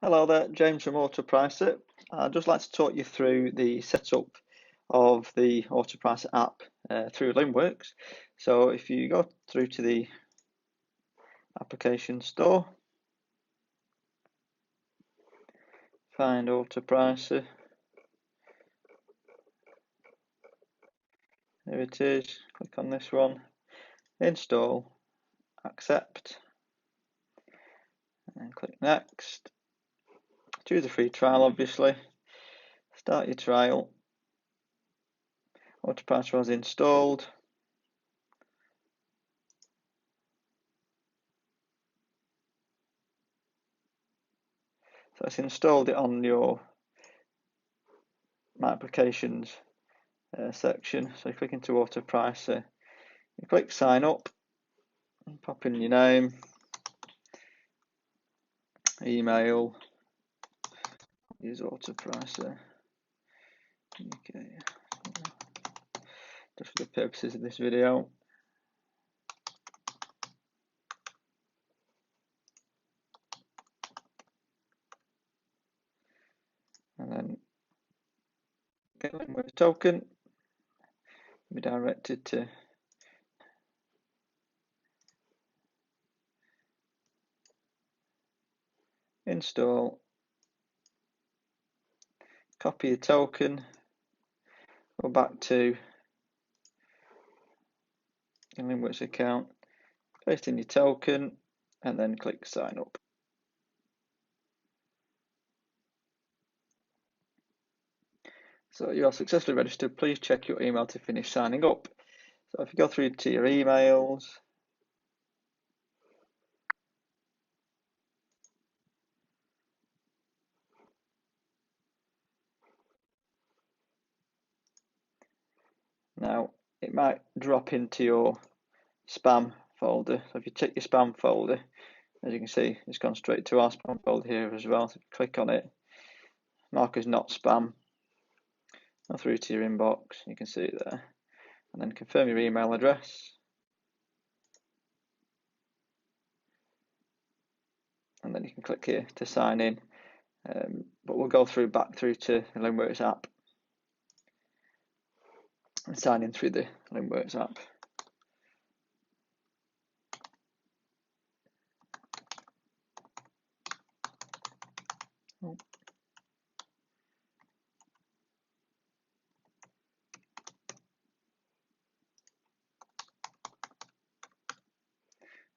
Hello there, James from AutoPricer. I'd just like to talk you through the setup of the AutoPricer app through Linkworks. So if you go through to the application store, find AutoPricer, there it is, click on this one, install, accept, and click next. Choose a free trial obviously, start your trial, AutoPricer was installed. So it's installed it on your My Applications section. So you click into AutoPricer, you click sign up, and pop in your name, email, use AutoPricer, okay, just for the purposes of this video. And then get Linkworks token, be directed to install, copy your token, go back to your Linkworks account, paste in your token, and then click sign up. So you are successfully registered. Please check your email to finish signing up. So if you go through to your emails, now it might drop into your spam folder. So if you check your spam folder, as you can see, it's gone straight to our spam folder here as well. So if you click on it, mark as not spam, go through to your inbox, you can see it there, and then confirm your email address, and then you can click here to sign in. But we'll go back through to the Linkworks app and sign in through the Linkworks app.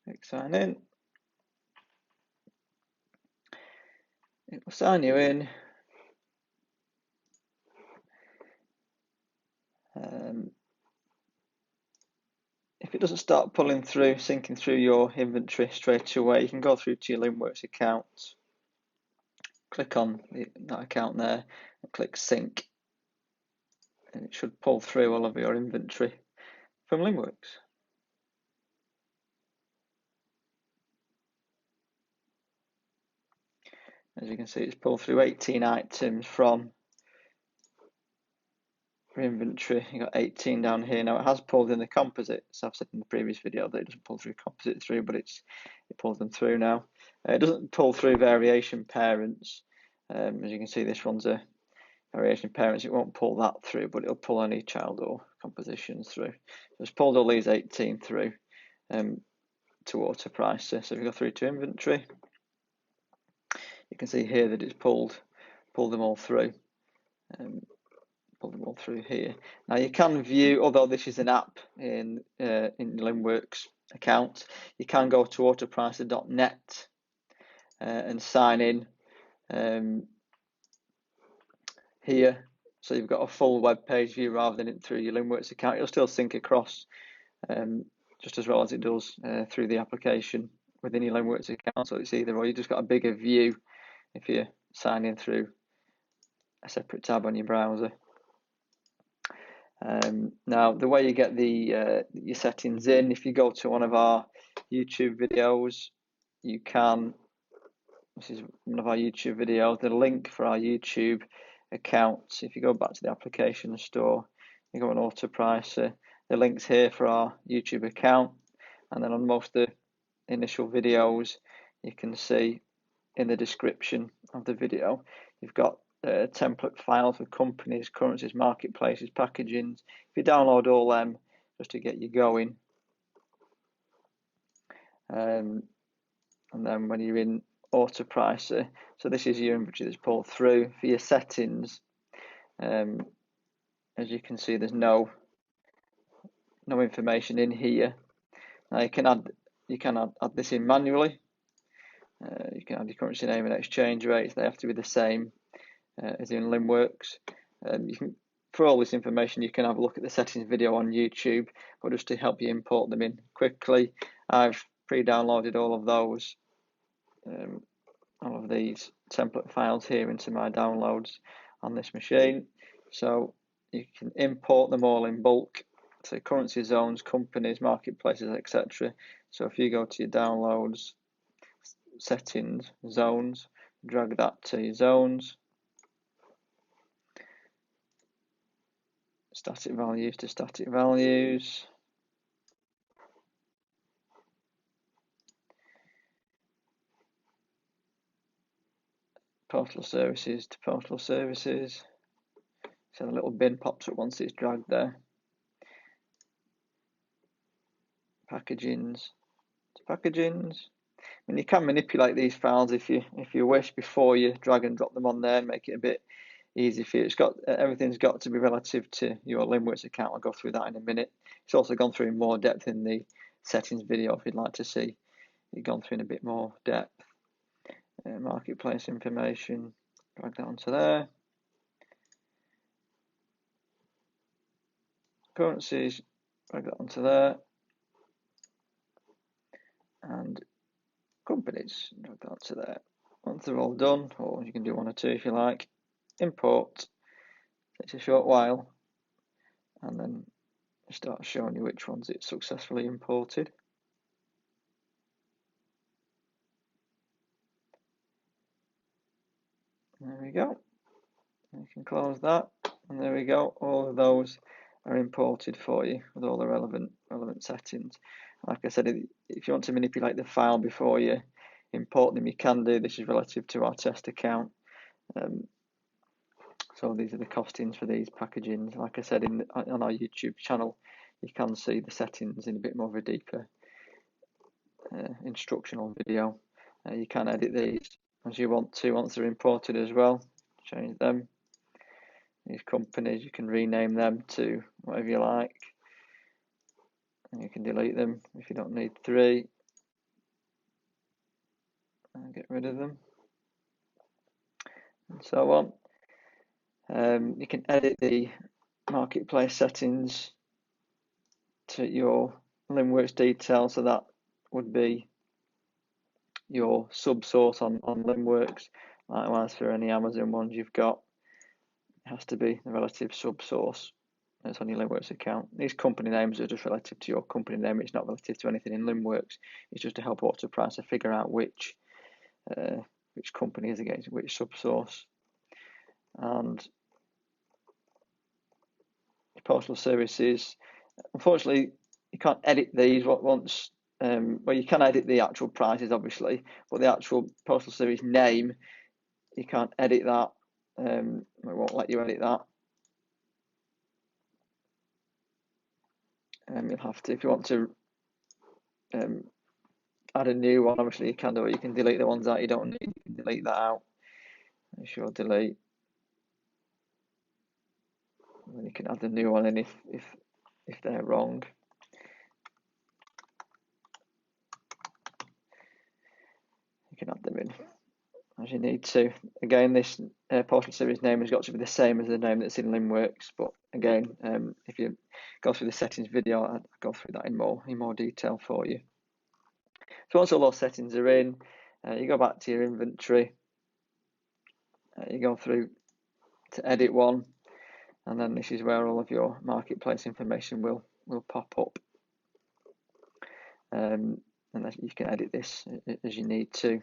Click sign in. It will sign you in. If it doesn't start pulling through, syncing through your inventory straight away, you can go through to your Linkworks account, click on that account there, and click sync, and it should pull through all of your inventory from Linkworks. As you can see, it's pulled through 18 items from inventory. You got 18 down here. Now it has pulled in the composites. I've said in the previous video that it doesn't pull through composite through, but it pulls them through now. It doesn't pull through variation parents. As you can see, this one's a variation parents. It won't pull that through, but it'll pull any child or compositions through. So it's pulled all these 18 through to AutoPricer. So if you go through to inventory, you can see here that it's pulled them all through. Pull them all through here. Now you can view, although this is an app in Linkworks account, you can go to autopricer.net and sign in here. So you've got a full web page view rather than it through your Linkworks account. It'll still sync across just as well as it does through the application within your Linkworks account. So it's either or. You just got a bigger view if you sign in through a separate tab on your browser. Now the way you get your settings in, if you go to one of our YouTube videos, you can, this is one of our YouTube videos, the link for our YouTube account. If you go back to the application store, you go on AutoPricer, the link's here for our YouTube account, and then on most of the initial videos you can see in the description of the video. You've got template files for companies, currencies, marketplaces, packagings. If you download all them just to get you going, and then when you're in Auto Pricer, so this is your inventory that's pulled through. For your settings, as you can see, there's no information in here. Now you can add this in manually. You can add your currency name and exchange rates. They have to be the same as in Limworks. For all this information, you can have a look at the settings video on YouTube, but just to help you import them in quickly, I've pre-downloaded all of those, all of these template files here into my downloads on this machine, so you can import them all in bulk. So currency zones, companies, marketplaces, etc. So if you go to your downloads, settings, zones, drag that to your zones, static values to static values, postal services to postal services. So the little bin pops up once it's dragged there. Packagings to packagings. And you can manipulate these files if you wish before you drag and drop them on there and make it a bit easy for you. Everything's got to be relative to your Limworks account. I'll go through that in a minute. It's also gone through in more depth in the settings video if you'd like to see it gone through in a bit more depth. Marketplace information, drag that onto there. Currencies, drag that onto there. And companies, drag that onto there. Once they're all done, or you can do one or two if you like, import. Takes a short while, and then it starts showing you which ones it's successfully imported. There we go. You can close that, and there we go. All of those are imported for you with all the relevant settings. Like I said, if you want to manipulate the file before you import them, you can do. This is relative to our test account. So these are the costings for these packagings. Like I said, on our YouTube channel, you can see the settings in a bit more of a deeper instructional video. You can edit these as you want to once they're imported as well. Change them. These companies, you can rename them to whatever you like. And you can delete them if you don't need 3. And get rid of them. And so on. You can edit the marketplace settings to your Limworks details, so that would be your sub-source on Limworks. Likewise for any Amazon ones you've got, it has to be the relative sub-source that's on your Limworks account. These company names are just relative to your company name. It's not relative to anything in Limworks. It's just to help Auto Pricer figure out which company is against which sub-source. And postal services, unfortunately, you can't edit these once. Well, you can edit the actual prices, obviously, but the actual postal service name, you can't edit that. It won't let you edit that. You'll have to, if you want to add a new one, obviously you can do it. You can delete the ones that you don't need. You can delete that out. Make sure delete. And then you can add the new one in if they're wrong. You can add them in as you need to. Again, this postal service name has got to be the same as the name that's in Limworks, but again, if you go through the settings video, I'll go through that in more detail for you. So once all those settings are in, you go back to your inventory, you go through to edit one, and then this is where all of your marketplace information will pop up. And you can edit this as you need to.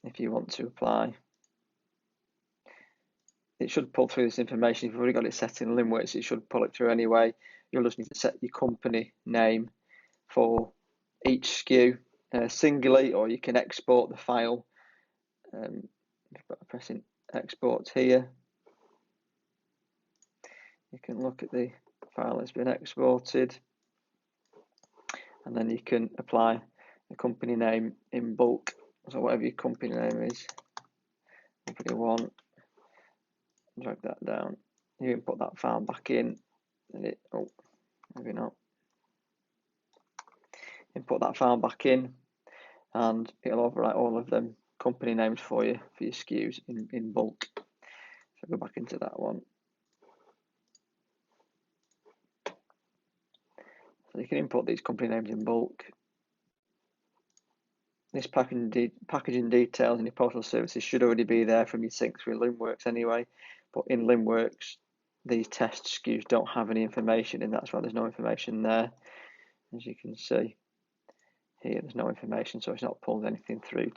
If you want to apply, it should pull through this information. If you've already got it set in Limworks, it should pull it through anyway. You'll just need to set your company name for each SKU singly, or you can export the file. Pressing export here, you can look at the file that's been exported, and then you can apply the company name in bulk. So whatever your company name is, company one, drag that down. You can put that file back in, and maybe not. Input that file back in, and it'll overwrite all of them company names for you for your SKUs in bulk. So go back into that one. So you can import these company names in bulk. This packaging details in your postal services should already be there from your syncs with Limworks anyway, but in Limworks these test SKUs don't have any information, and that's why there's no information there. As you can see here, there's no information, so it's not pulled anything through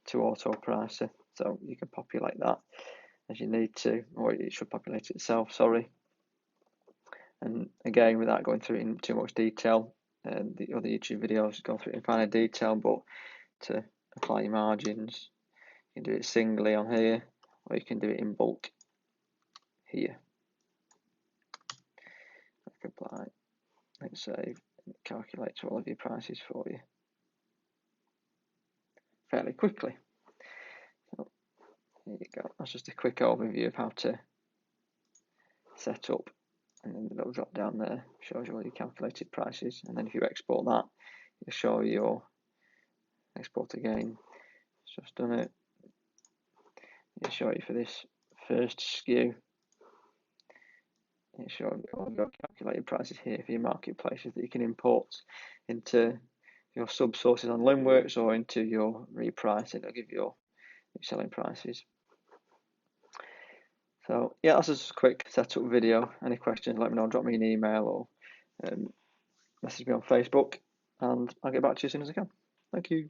to auto pricer. So you can populate that as you need to, or it should populate itself, sorry. And again, without going through it in too much detail, the other YouTube videos go through it in finer detail, but to apply your margins, you can do it singly on here, or you can do it in bulk here. Click apply, hit save, and it calculates all of your prices for you fairly quickly. So there you go. That's just a quick overview of how to set up, and then the little drop down there shows you all your calculated prices, and then if you export that, it'll show your export again. It's just done it. It'll show you for this first SKU. It'll show you all your calculated prices here for your marketplaces that you can import into your sub sources on Limworks or into your repricing. It'll give you your selling prices. So yeah, that's just a quick setup video. Any questions, let me know, drop me an email or message me on Facebook, and I'll get back to you as soon as I can. Thank you.